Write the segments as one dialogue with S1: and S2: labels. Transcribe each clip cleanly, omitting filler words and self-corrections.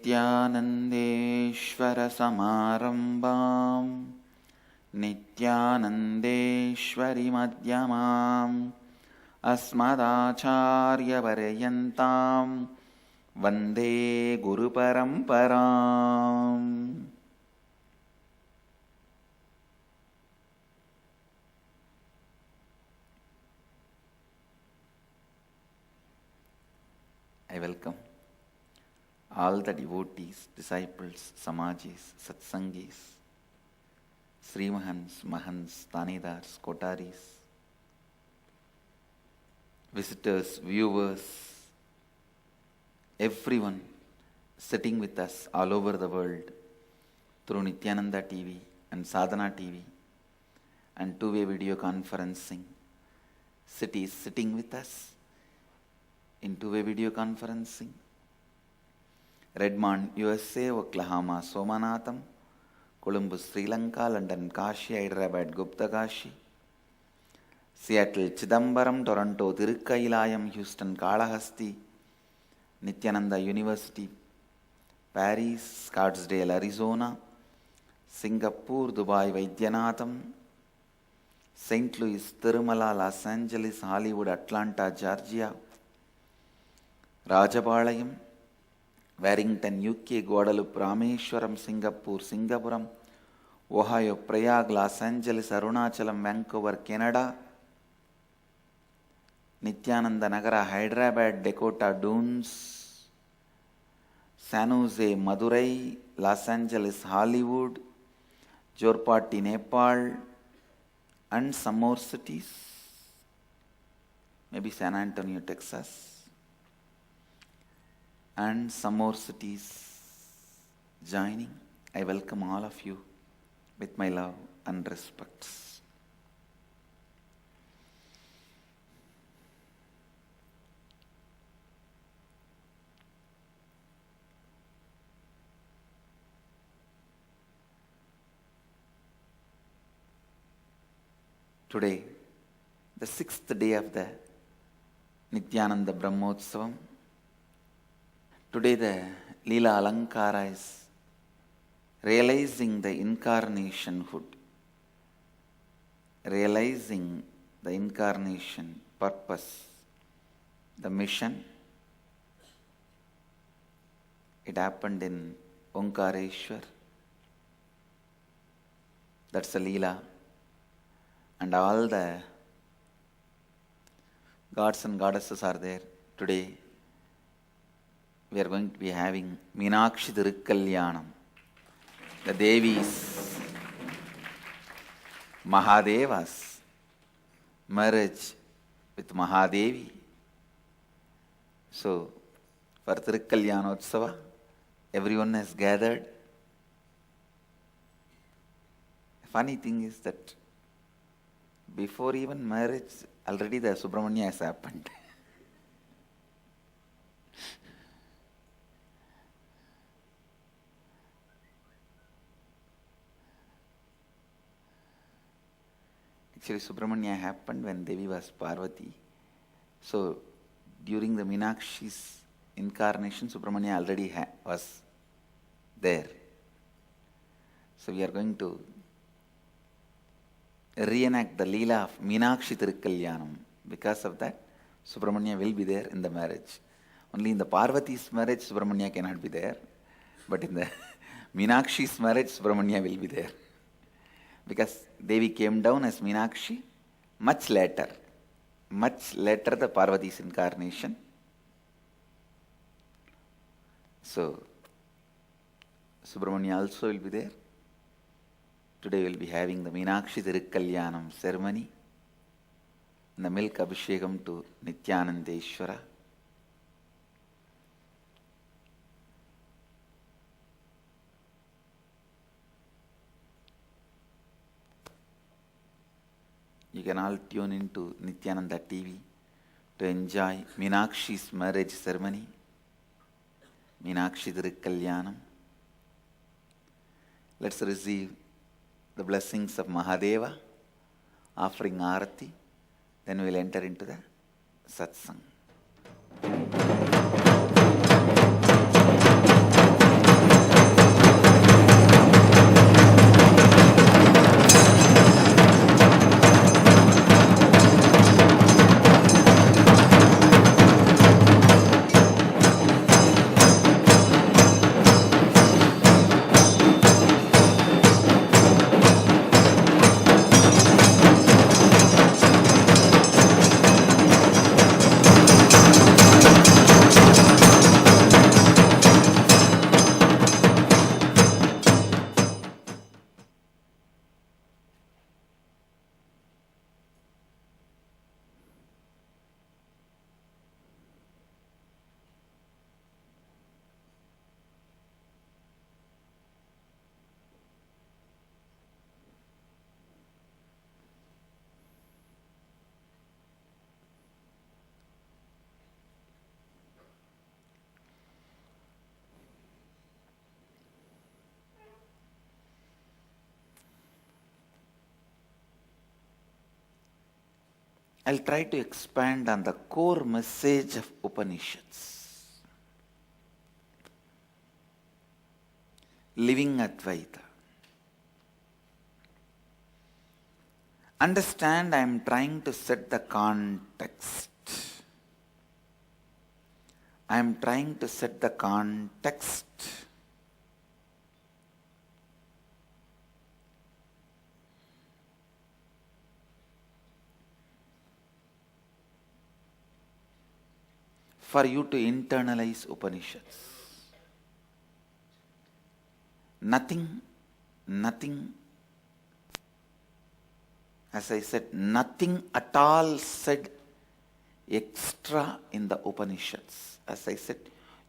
S1: नित्यानन्देश्वरसमारम्भां नित्यानन्देश्वरिमध्यमाम् अस्मदाचार्यपर्यन्तां वन्दे गुरुपरम्पराम्. I welcome all the devotees, disciples, samajis, satsangis, Srimahans, Mahans, Tanidars, Kotaris, visitors, viewers, everyone sitting with us all over the world through Nityananda TV and Sadhana TV and two-way video conferencing. Cities sitting with us in two-way video conferencing. Redmond, USA, Oklahoma, Somanatham, Colombo, Sri Lanka, London, Kashi, Hyderabad, Gupta Kashi, Seattle, Chidambaram, Toronto, Tirukailayam, Houston, Kalahasti, Nityananda University, Paris, Scottsdale, Arizona, Singapore, Dubai, Vaidyanatham, St. Louis, Tirumala, Los Angeles, Hollywood, Atlanta, Georgia, Rajapalayam, Warrington, UK, Guadalupe, Rameshwaram, Singapore, Singapuram, Ohio, Prayag, Los Angeles, Arunachalam, Vancouver, Canada, Nityananda Nagara, Hyderabad, Dakota Dunes, San Jose, Madurai, Los Angeles, Hollywood, Jorpati, Nepal, and some more cities, maybe San Antonio, Texas, and some more cities joining. I welcome all of you with my love and respects. Today, the 6th day of the Nityananda Brahmotsavam. Today the Leela Alankara is realizing the incarnationhood, realizing the incarnation purpose, the mission. It happened in Omkareshwar. That's the Leela. And all the gods and goddesses are there. Today we are going to be having Meenakshi Tirukkalyanam. The Devis, Mahadevas, marriage with Mahadevi. So, for Tirukkalyanotsava, everyone has gathered. The funny thing is that before even marriage, already the Subramanya has happened. Actually, Subramanya happened when Devi was Parvati. So, during the Meenakshi's incarnation, Subramanya already was there. So, we are going to reenact the Leela of Meenakshi Tirukkalyanam. Because of that, Subramanya will be there in the marriage. Only in the Parvati's marriage, Subramanya cannot be there. But in the Meenakshi's marriage, Subramanya will be there. Because Devi came down as Meenakshi much later the Parvati's incarnation. So, Subramanya also will be there. Today we will be having the Meenakshi Tirukkalyanam ceremony and the milk abhishekam to Nityanandeshwara. You can all tune into Nityananda TV to enjoy Meenakshi's marriage ceremony, Meenakshi Tirukkalyanam. Let's receive the blessings of Mahadeva, offering Aarati, then we will enter into the Satsang. I'll try to expand on the core message of Upanishads. Living Advaita. Understand, I am trying to set the context. I am trying to set the context. For you to internalize Upanishads. Nothing, as I said, nothing at all said extra in the Upanishads. As I said,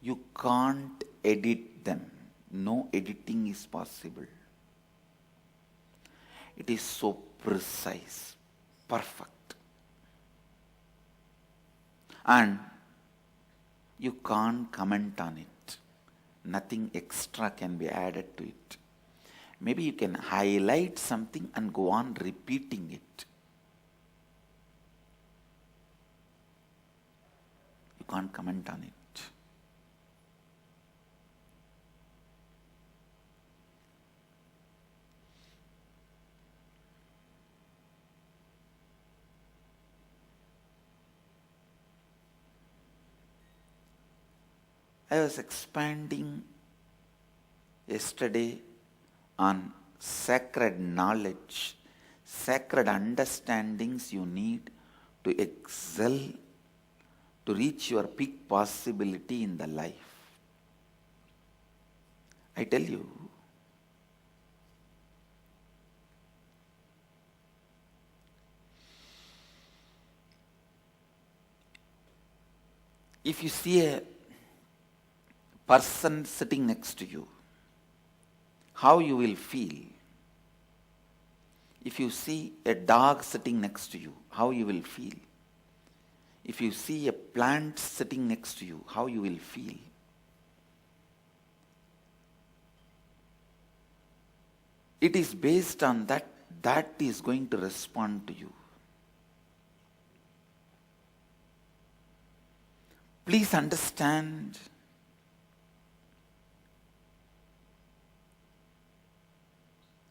S1: you can't edit them. No editing is possible. It is so precise, perfect. And you can't comment on it. Nothing extra can be added to it. Maybe you can highlight something and go on repeating it. You can't comment on it. I was expanding yesterday on sacred knowledge, sacred understandings you need to excel, to reach your peak possibility in the life. I tell you, if you see a person sitting next to you, how you will feel. If you see a dog sitting next to you, how you will feel. If you see a plant sitting next to you, how you will feel. It is based on that is going to respond to you. Please understand,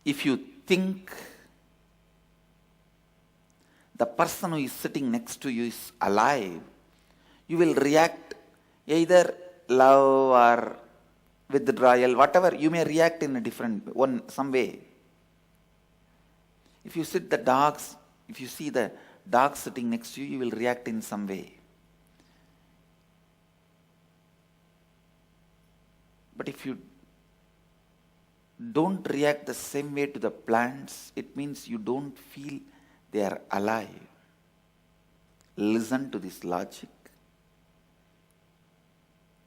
S1: if you think the person who is sitting next to you is alive, you will react either love or withdrawal, whatever. You may react in a different some way. If you see the dogs sitting next to you, you will react in some way. But if you don't react the same way to the plants, it means you don't feel they are alive. Listen to this logic.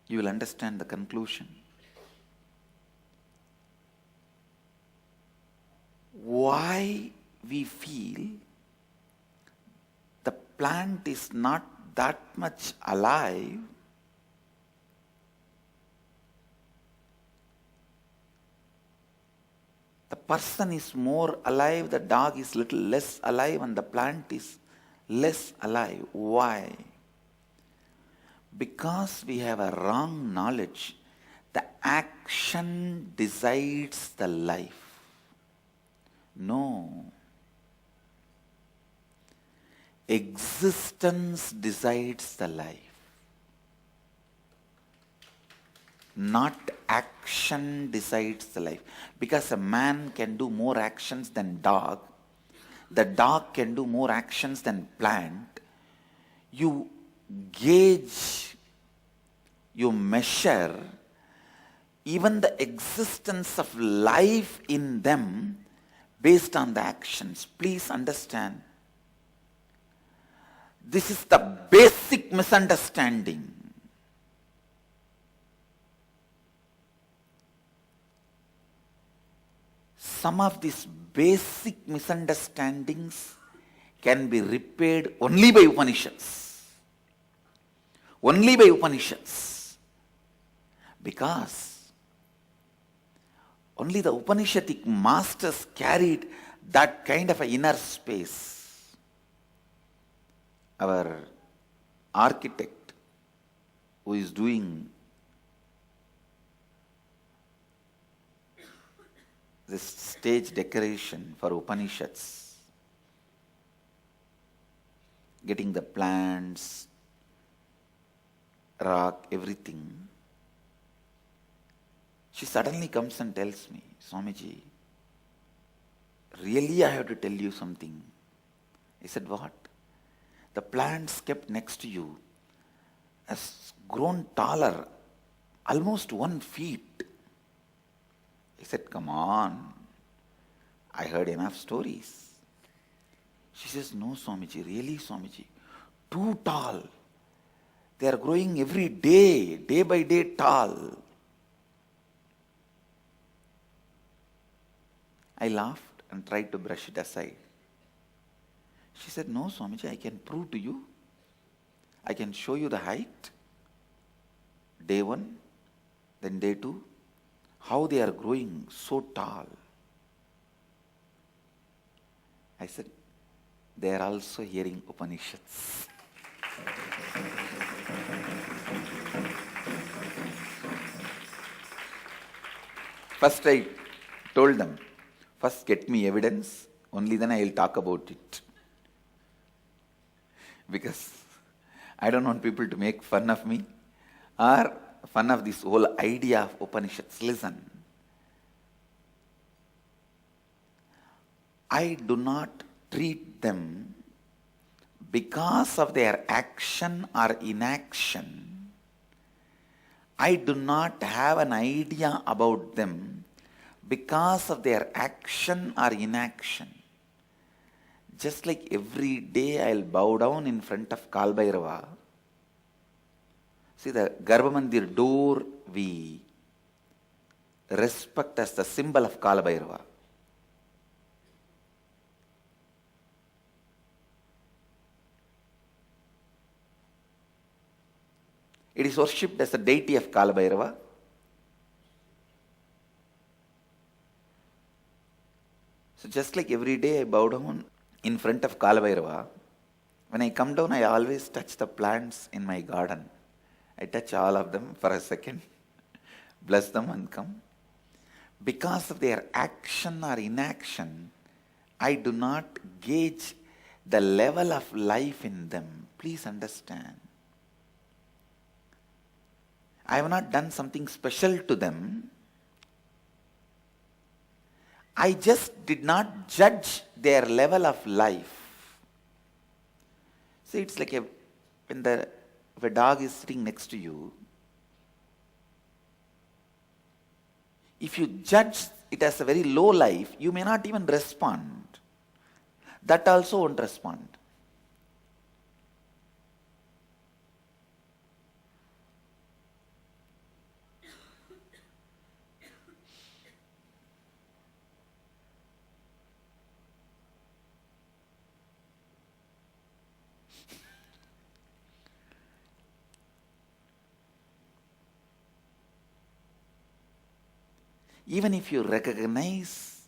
S1: You will understand the conclusion. Why we feel the plant is not that much alive? The person is more alive, the dog is little less alive, and the plant is less alive. Why? Because we have a wrong knowledge. The action decides the life. No. Existence decides the life. Not action decides the life. Because a man can do more actions than dog. The dog can do more actions than plant. You gauge, you measure even the existence of life in them based on the actions. Please understand, this is the basic misunderstanding. Some of these basic misunderstandings can be repaired only by Upanishads. Only by Upanishads. Because only the Upanishadic masters carried that kind of an inner space. our architect who is doing this stage decoration for Upanishads, getting the plants, rock, everything, she suddenly comes and tells me, Swamiji, really I have to tell you something. I said, what? The plants kept next to you has grown taller, almost 1 feet. I said, come on, I heard enough stories. She says, no Swamiji, really Swamiji, too tall. They are growing every day, day by day tall. I laughed and tried to brush it aside. She said, no Swamiji, I can prove to you. I can show you the height. Day 1, then day 2, how they are growing so tall. I said, they are also hearing Upanishads. First I told them, first get me evidence, only then I will talk about it. Because I don't want people to make fun of me or fun of this whole idea of Upanishads. Listen, I do not treat them because of their action or inaction. I do not have an idea about them because of their action or inaction. Just like every day I'll bow down in front of Kal Bhairava. See, the Garbha Mandir door we respect as the symbol of Kal Bhairava. It is worshipped as the deity of Kal Bhairava. So just like every day I bow down in front of Kal Bhairava, when I come down I always touch the plants in my garden. I touch all of them for a second, bless them and come. Because of their action or inaction, I do not gauge the level of life in them. Please understand. I have not done something special to them. I just did not judge their level of life. See, it's like when if a dog is sitting next to you, if you judge it as a very low life, you may not even respond. That also won't respond. Even if you recognize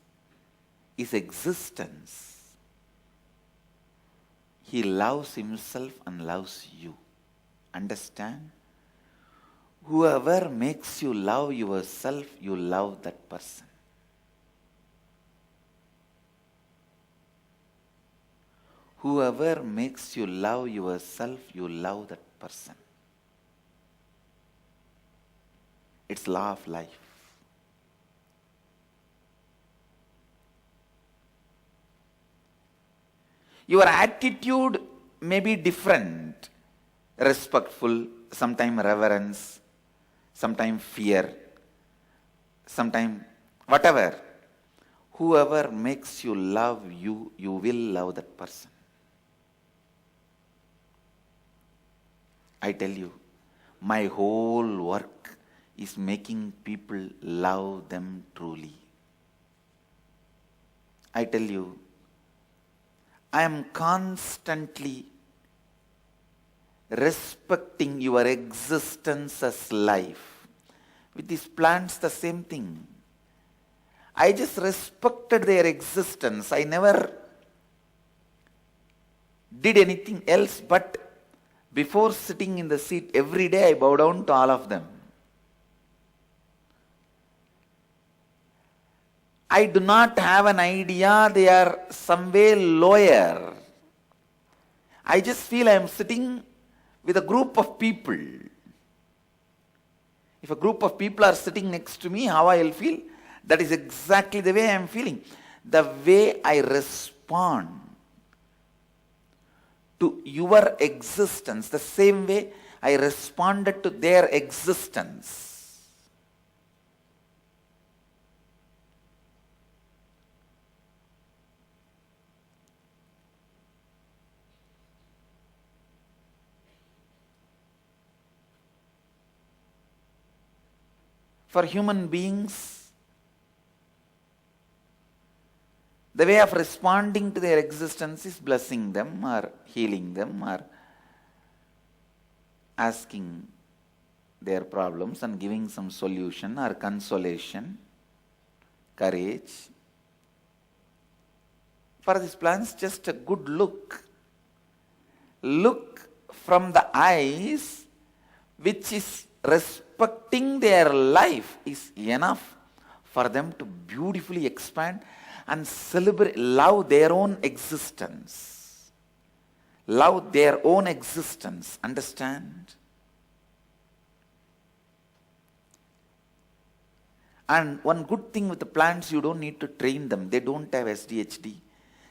S1: his existence, he loves himself and loves you. Understand? Whoever makes you love yourself, you love that person. Whoever makes you love yourself, you love that person. It's law of life. Your attitude may be different, respectful, sometimes reverence, sometimes fear, sometimes whatever. Whoever makes you love you, you will love that person. I tell you, my whole work is making people love them truly. I tell you, I am constantly respecting your existence as life. With these plants, the same thing. I just respected their existence. I never did anything else, but before sitting in the seat, every day I bow down to all of them. I do not have an idea they are some way lower. I just feel I am sitting with a group of people. If a group of people are sitting next to me, how I will feel? That is exactly the way I am feeling. The way I respond to your existence, the same way I responded to their existence. For human beings, the way of responding to their existence is blessing them or healing them or asking their problems and giving some solution or consolation, courage. For these plants, just a good look. Look from the eyes which is respecting their life is enough for them to beautifully expand and celebrate, love their own existence. Love their own existence, understand? And one good thing with the plants, you don't need to train them. They don't have SDHD.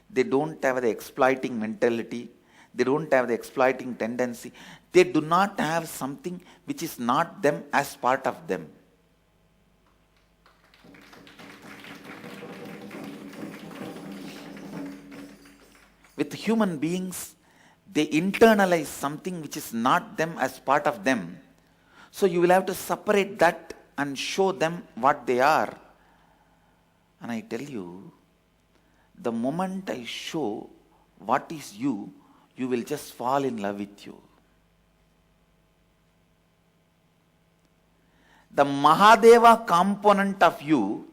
S1: They don't have the exploiting mentality. They don't have the exploiting tendency. They do not have something which is not them as part of them. With human beings, they internalize something which is not them as part of them. So you will have to separate that and show them what they are. And I tell you, the moment I show what is you, you will just fall in love with you. The Mahadeva component of you,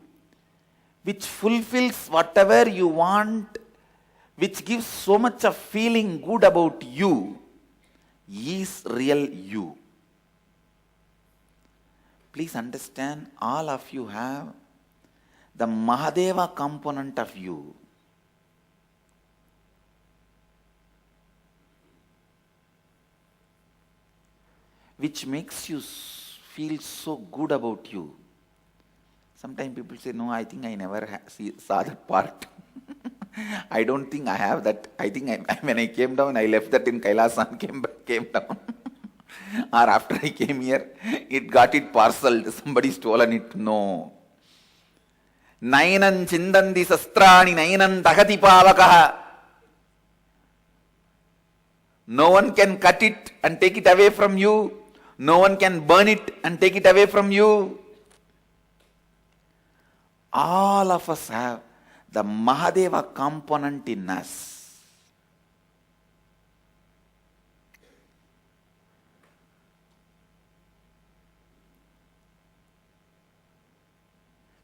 S1: which fulfills whatever you want, which gives so much of feeling good about you, is real you. Please understand, all of you have the Mahadeva component of you. Which makes you feel so good about you. Sometimes people say, no, I think I never saw that part. I don't think I have that. I think when I came down, I left that in Kailasan, came down. Or after I came here, it got it parceled. Somebody stolen it. No. Nainan chindandi sastrani nainan dagati pavakaha. No one can cut it and take it away from you. No one can burn it and take it away from you. All of us have the Mahadeva component in us.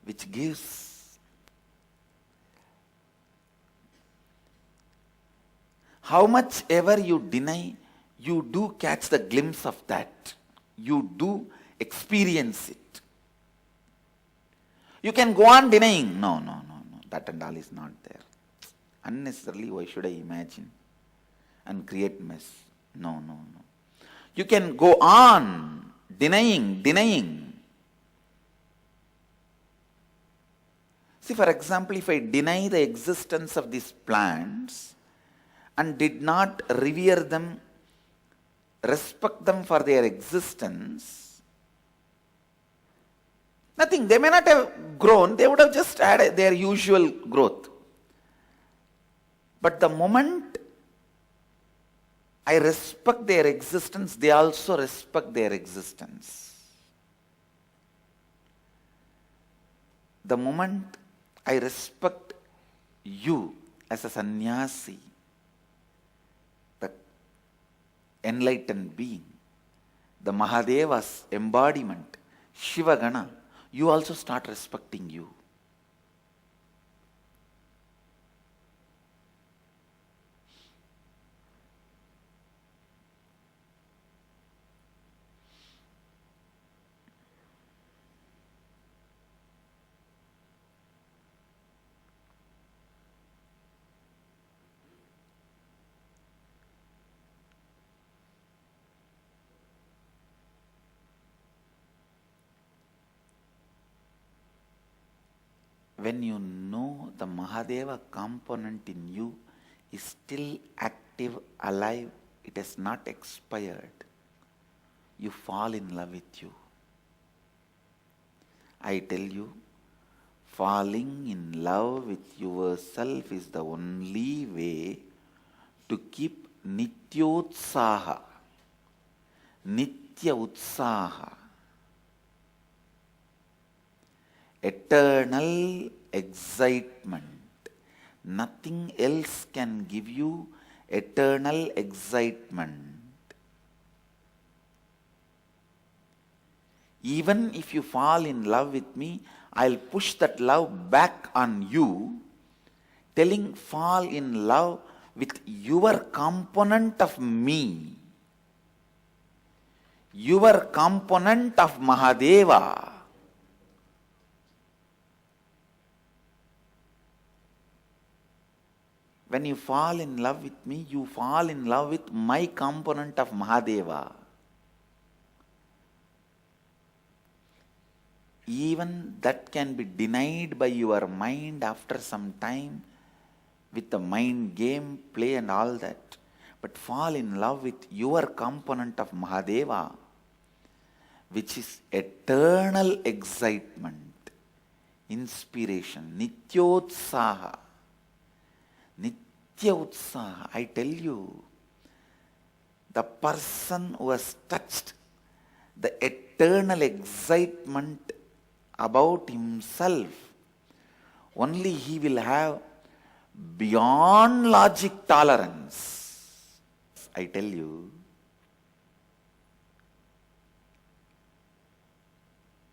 S1: Which gives how much ever you deny, you do catch the glimpse of that. You do experience it. You can go on denying. No. That and all is not there. Unnecessarily, why should I imagine and create mess? No. You can go on denying. See, for example, if I deny the existence of these plants and did not revere them, respect them for their existence, nothing. They may not have grown. They would have just had their usual growth. But the moment I respect their existence, they also respect their existence. The moment I respect you as a sannyasi, the enlightened being, the Mahadeva's embodiment, Shivagana, you also start respecting you. when you know the Mahadeva component in you is still active, alive, it has not expired, you fall in love with you. I tell you, falling in love with yourself is the only way to keep Nityotsaha, Nitya Utsaha, eternal excitement. Nothing else can give you eternal excitement. Even if you fall in love with me, I'll push that love back on you, telling fall in love with your component of me, your component of Mahadeva. When you fall in love with me, you fall in love with my component of Mahadeva. Even that can be denied by your mind after some time with the mind game, play and all that. But fall in love with your component of Mahadeva, which is eternal excitement, inspiration, Nityotsaha. Nitya Utsaha. I tell you, the person who has touched the eternal excitement about himself, only he will have beyond logic tolerance. I tell you,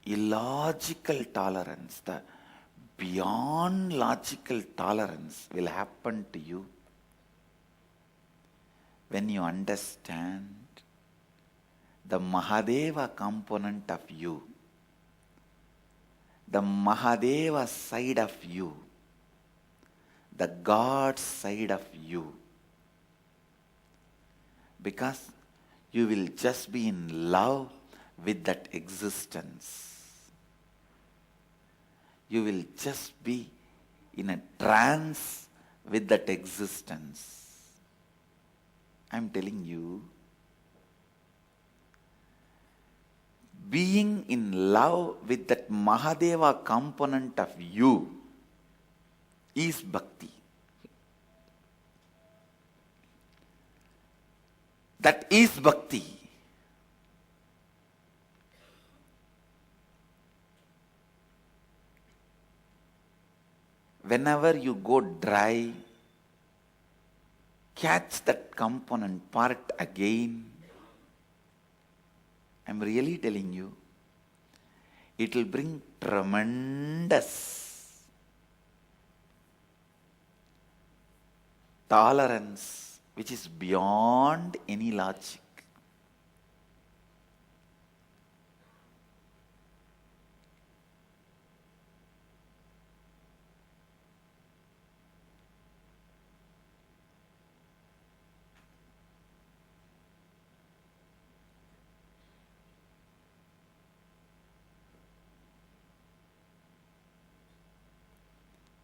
S1: illogical tolerance, the beyond logical tolerance will happen to you when you understand the Mahadeva component of you, the Mahadeva side of you, the God side of you. Because you will just be in love with that existence. You will just be in a trance with that existence. I'm telling you, being in love with that Mahadeva component of you is bhakti. That is bhakti. Whenever you go dry, catch that component part again. I'm really telling you, it will bring tremendous tolerance which is beyond any logic.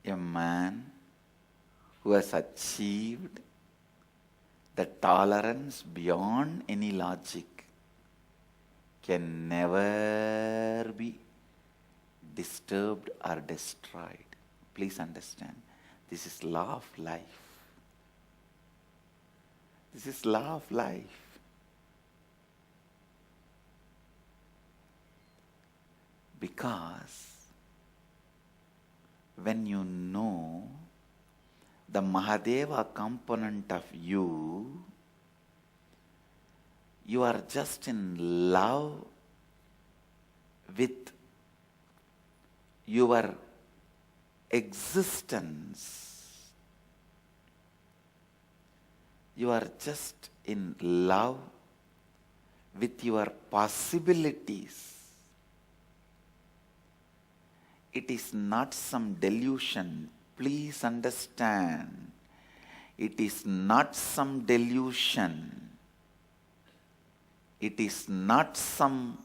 S1: A man who has achieved the tolerance beyond any logic can never be disturbed or destroyed. Please understand, this is law of life. This is law of life. Because when you know the Mahadeva component of you, you are just in love with your existence. You are just in love with your possibilities. It is not some delusion. Please understand. It is not some delusion. It is not some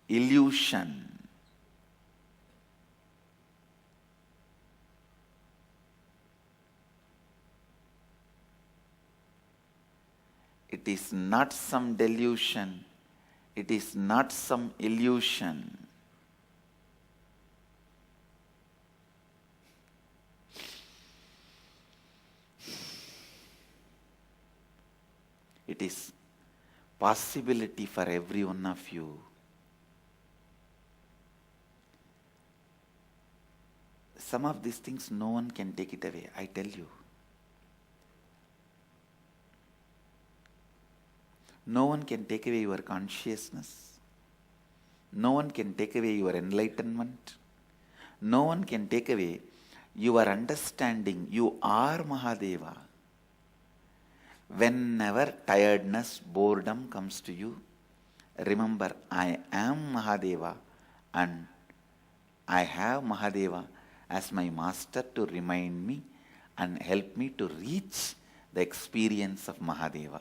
S1: illusion. It is not some delusion. It is not some illusion. It is possibility for every one of you. Some of these things no one can take it away, I tell you. No one can take away your consciousness. No one can take away your enlightenment. No one can take away your understanding. You are Mahadeva. Whenever tiredness, boredom comes to you, remember, I am Mahadeva and I have Mahadeva as my master to remind me and help me to reach the experience of Mahadeva.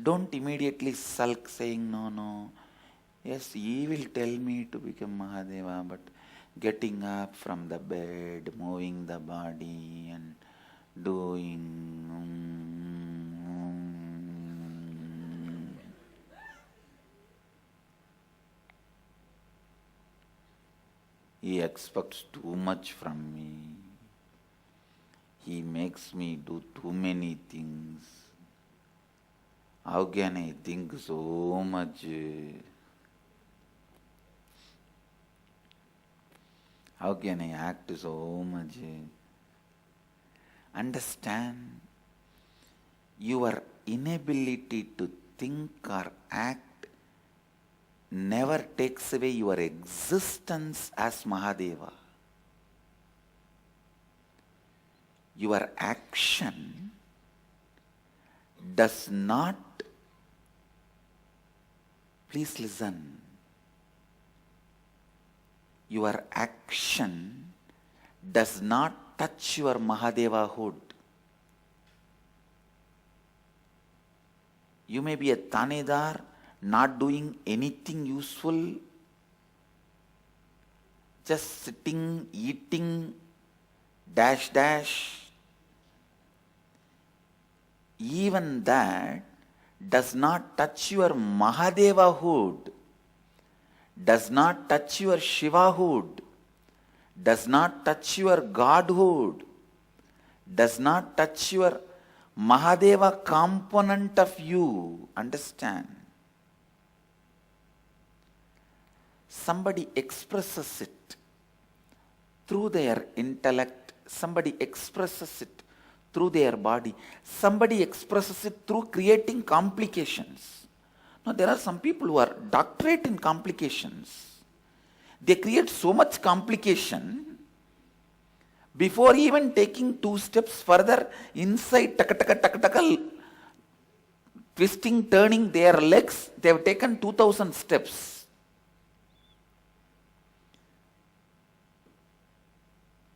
S1: Don't immediately sulk saying, no. Yes, he will tell me to become Mahadeva, but getting up from the bed, moving the body and doing... He expects too much from me. He makes me do too many things. How can I think so much? How can I act so much? Understand, your inability to think or act never takes away your existence as Mahadeva. Your action does not, please listen, your action does not touch your Mahadevahood. You may be a Tanedar, not doing anything useful, just sitting, eating, dash. Even that does not touch your Mahadevahood, does not touch your Shivahood, does not touch your Godhood, does not touch your Mahadeva component of you. Understand? Somebody expresses it through their intellect, somebody expresses it through their body, somebody expresses it through creating complications. Now there are some people who are doctorate in complications. They create so much complication, before even taking 2 steps further inside, twisting, turning their legs, they have taken 2000 steps.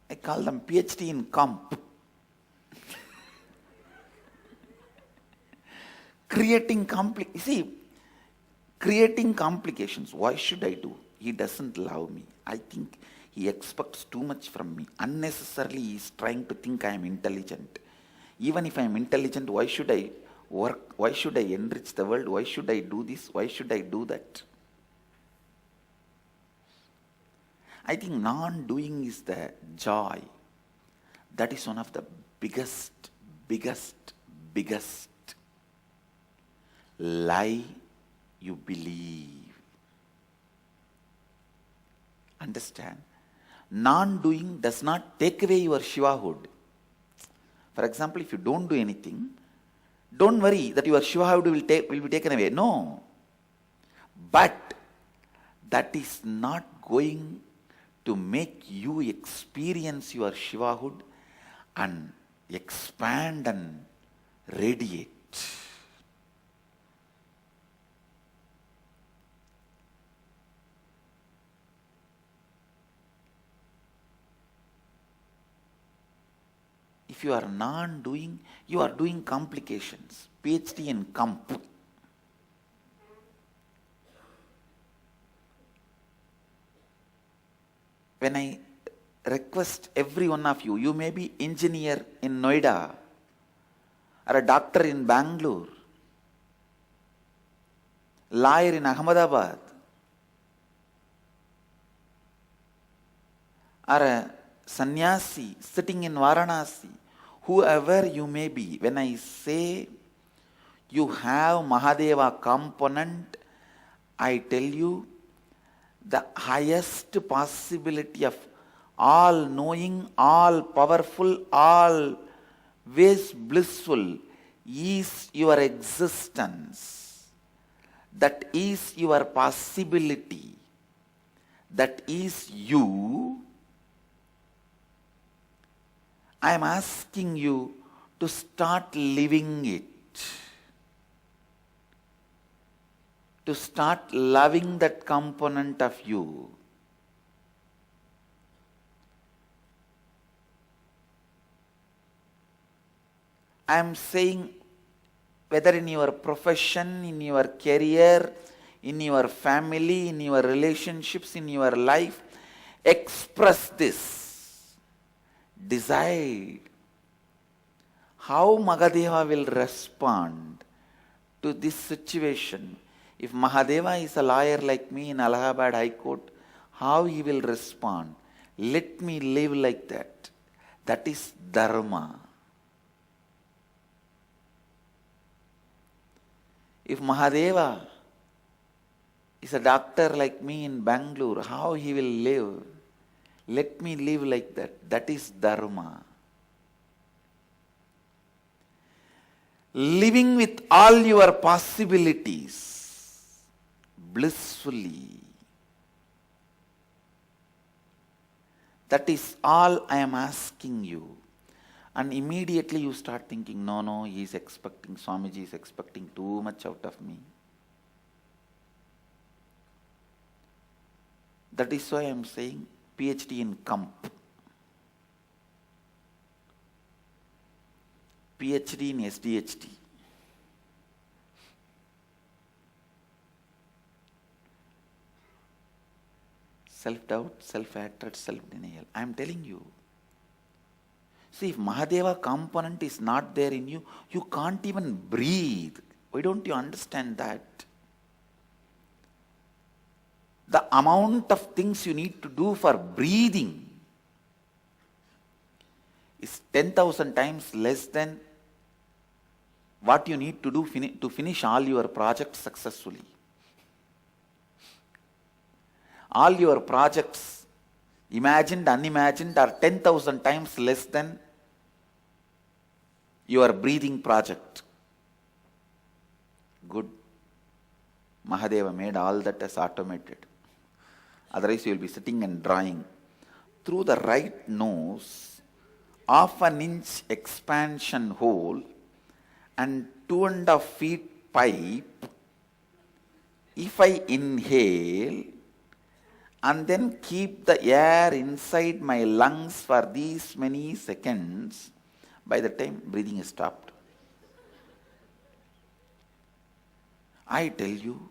S1: I call them PhD in comp. Creating complications. Why should I do? He doesn't love me. I think he expects too much from me. Unnecessarily he is trying to think I am intelligent. Even if I am intelligent, why should I work? Why should I enrich the world? Why should I do this? Why should I do that? I think non-doing is the joy. That is one of the biggest lie you believe. Understand? Non-doing does not take away your Shivahood. For example, if you don't do anything, don't worry that your Shivahood will be taken away. No. But that is not going to make you experience your Shivahood and expand and radiate. If you are non-doing, you are doing complications. PhD in comp. when I request every one of you, you may be engineer in Noida or a doctor in Bangalore, lawyer in Ahmedabad, or a sannyasi sitting in Varanasi, whoever you may be, when I say you have Mahadeva component, I tell you the highest possibility of all knowing, all powerful, always blissful is your existence. That is your possibility. That is you. I am asking you to start living it. To start loving that component of you. I am saying, whether in your profession, in your career, in your family, in your relationships, in your life, express this. Decide how Mahadeva will respond to this situation. If Mahadeva is a lawyer like me in Allahabad High Court, how he will respond? Let me live like that. That is dharma. If Mahadeva is a doctor like me in Bangalore, how he will live? Let me live like that. That is dharma. Living with all your possibilities blissfully. That is all I am asking you. And immediately you start thinking, no, he is expecting, Swamiji is expecting too much out of me. That is why I am saying PhD in CUMP. PhD in SDHD. Self-doubt, self-hatred, self-denial. I am telling you. See, if Mahadeva component is not there in you, you can't even breathe. Why don't you understand that? The amount of things you need to do for breathing is 10,000 times less than what you need to do to finish all your projects successfully. All your projects, imagined, unimagined, are 10,000 times less than your breathing project. Good. Mahadeva made all that as automated. Otherwise you will be sitting and drawing. Through the right nose, half an inch expansion hole and 2.5 feet pipe, if I inhale and then keep the air inside my lungs for these many seconds, by the time breathing is stopped. I tell you,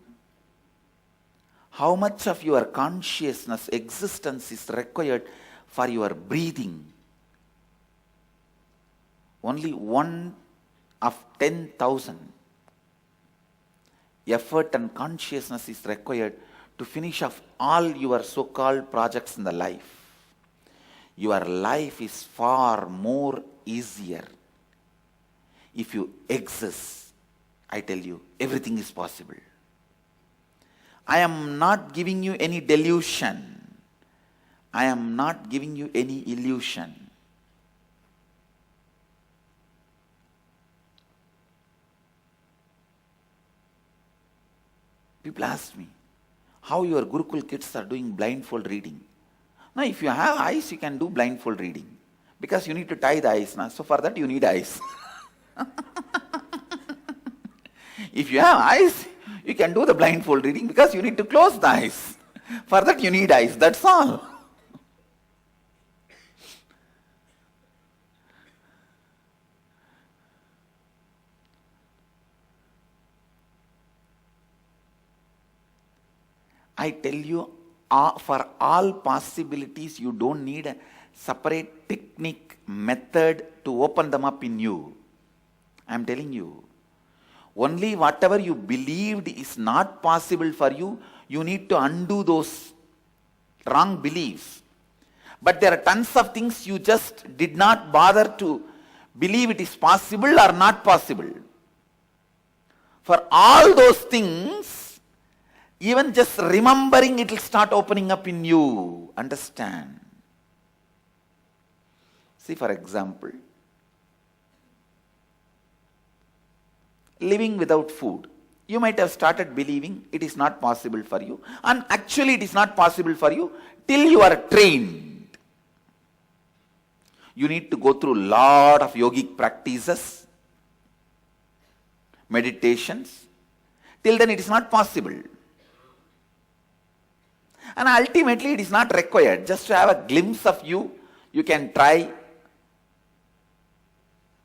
S1: how much of your consciousness, existence is required for your breathing? Only 1 of 10,000 effort and consciousness is required to finish off all your so-called projects in the life. Your life is far more easier if you exist. I tell you, everything is possible. I am not giving you any delusion. I am not giving you any illusion. People ask me, how your Gurukul kids are doing blindfold reading. Now, if you have eyes, you can do blindfold reading. Because you need to tie the eyes. Now. So for that, you need eyes. If you have eyes, you can do the blindfold reading because you need to close the eyes. For that, you need eyes. That's all. I tell you, for all possibilities, you don't need a separate technique, method to open them up in you. I am telling you. Only whatever you believed is not possible for you, you need to undo those wrong beliefs. But there are tons of things you just did not bother to believe it is possible or not possible. For all those things, even just remembering it will start opening up in you. Understand? See, for example, living without food. You might have started believing it is not possible for you, and actually it is not possible for you till you are trained. You need to go through a lot of yogic practices, meditations. Till then it is not possible. And ultimately it is not required. Just to have a glimpse of you, you can try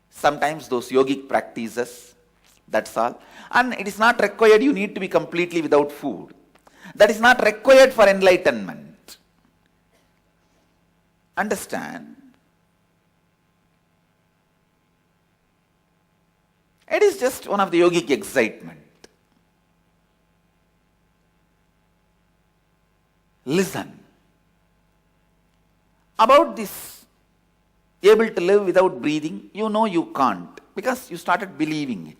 S1: sometimes those yogic practices. That's all. And it is not required you need to be completely without food. That is not required for enlightenment. Understand? It is just one of the yogic excitement. Listen. About this, able to live without breathing, you know you can't because you started believing it.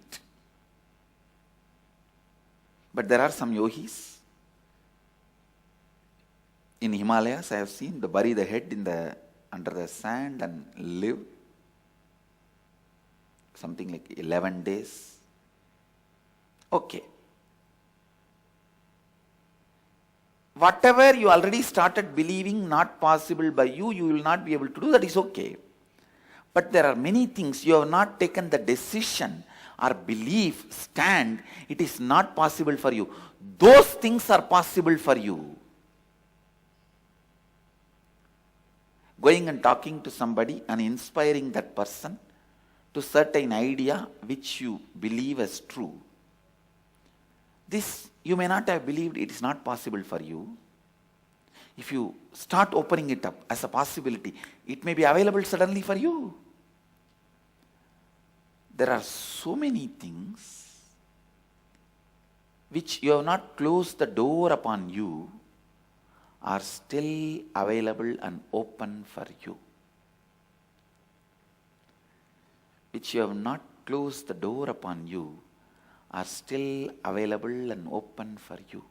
S1: But there are some yogis in Himalayas, I have seen, they bury the head under the sand and live something like 11 days. Okay. Whatever you already started believing not possible by you, you will not be able to do, that is okay. But there are many things you have not taken the decision or belief, stand, it is not possible for you. Those things are possible for you. Going and talking to somebody and inspiring that person to certain idea which you believe as true. This you may not have believed it is not possible for you. If you start opening it up as a possibility, it may be available suddenly for you. There are so many things which you have not closed the door upon you are still available and open for you. Which you have not closed the door upon you are still available and open for you.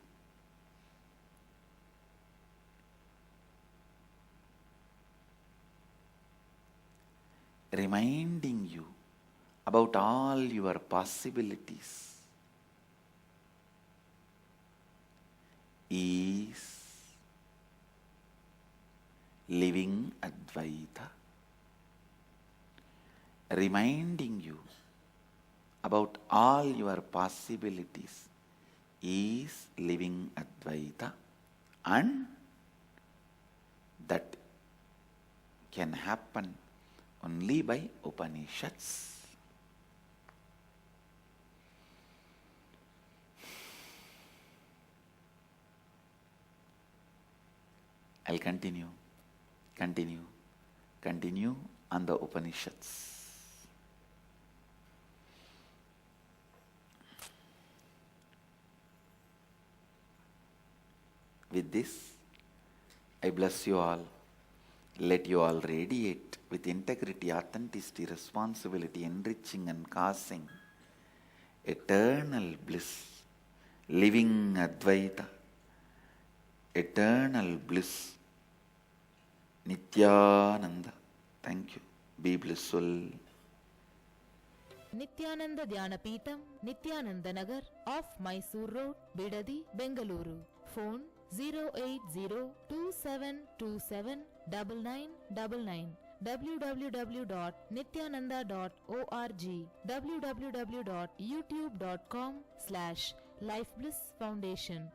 S1: Reminding you about all your possibilities is living Advaita. Reminding you about all your possibilities is living Advaita, and that can happen only by Upanishads. I'll continue on the Upanishads. With this, I bless you all. Let you all radiate with integrity, authenticity, responsibility, enriching and causing eternal bliss, living Advaita, eternal bliss, Nityananda. Thank you. Be blissful.
S2: Nityananda Dhyanapitham, Nityananda Nagar, off Mysore Road, Bidadi, Bengaluru. Phone 08027279999. www.nityananda.org. www.youtube.com/Life Bliss Foundation.